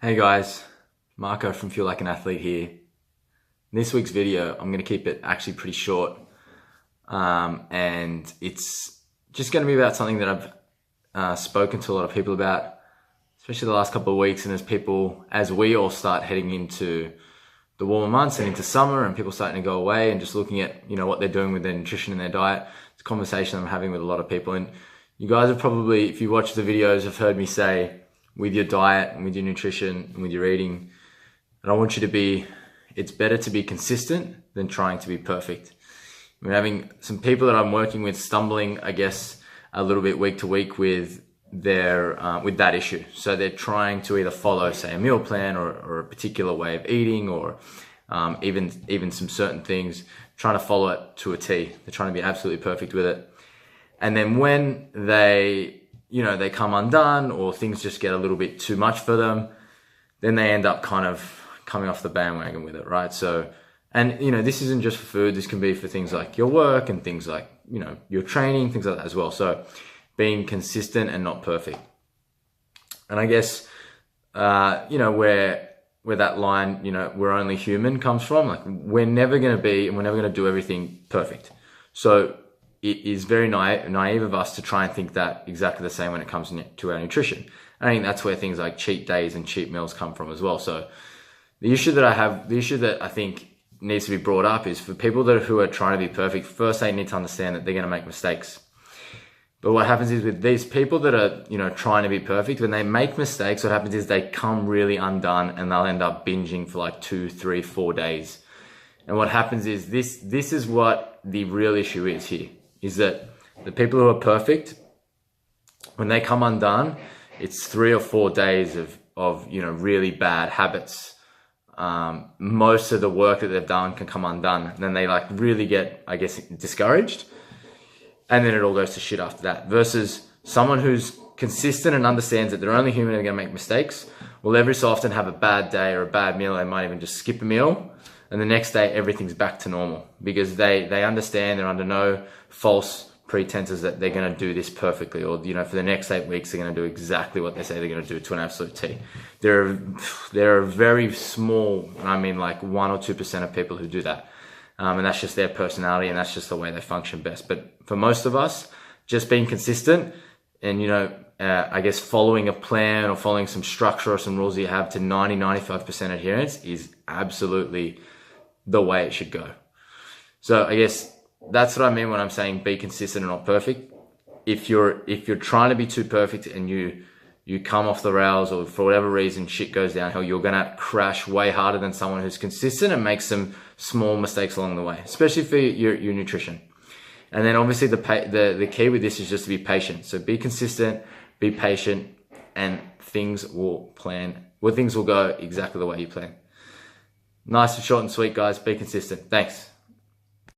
Hey guys, Marco from Feel Like an Athlete here. In this week's video, I'm going to keep it actually pretty short, and it's just going to be about something that I've spoken to a lot of people about, especially the last couple of weeks, and as we all start heading into the warmer months and into summer, and people starting to go away and just looking at what they're doing with their nutrition and their diet. It's a conversation I'm having with a lot of people, and you guys have probably, if you watch the videos, have heard me say, with your diet and with your nutrition and with your eating, and I want you to it's better to be consistent than trying to be perfect. We're having some people that I'm working with stumbling, I guess, a little bit week to week with with that issue. So they're trying to either follow, say, a meal plan or a particular way of eating, or even some certain things, trying to follow it to a T. They're trying to be absolutely perfect with it. And then when they come undone, or things just get a little bit too much for them, then they end up kind of coming off the bandwagon with it, right? So, and this isn't just for food. This can be for things like your work and things like, your training, things like that as well. So being consistent and not perfect. And I guess, where that line, we're only human comes from, like we're never going to be, and we're never going to do everything perfect. So it is very naive of us to try and think that exactly the same when it comes to our nutrition. I think that's where things like cheat days and cheat meals come from as well. So the issue that I think needs to be brought up is for people who are trying to be perfect. First, they need to understand that they're going to make mistakes. But what happens is with these people that are, trying to be perfect, when they make mistakes, what happens is they come really undone, and they'll end up binging for like 2, 3, 4 days. And what happens is this is what the real issue is here. Is that the people who are perfect, when they come undone, it's 3 or 4 days of really bad habits. Most of the work that they've done can come undone. And then they really get, I guess, discouraged. And then it all goes to shit after that. Versus someone who's consistent and understands that they're only human and they're going to make mistakes, will every so often have a bad day or a bad meal. They might even just skip a meal. And the next day, everything's back to normal, because they understand they're under no false pretenses that they're going to do this perfectly, or, for the next 8 weeks, they're going to do exactly what they say they're going to do to an absolute T. There are very small, and I mean like 1 or 2% of people who do that. And that's just their personality, and that's just the way they function best. But for most of us, just being consistent and, I guess following a plan or following some structure or some rules that you have to 95% adherence is absolutely the way it should go. So I guess that's what I mean when I'm saying be consistent and not perfect. If you're trying to be too perfect and you come off the rails, or for whatever reason shit goes downhill, you're gonna crash way harder than someone who's consistent and makes some small mistakes along the way, especially for your nutrition. And then obviously the key with this is just to be patient. So be consistent, be patient, and things will go exactly the way you plan. Nice and short and sweet, guys. Be consistent. Thanks.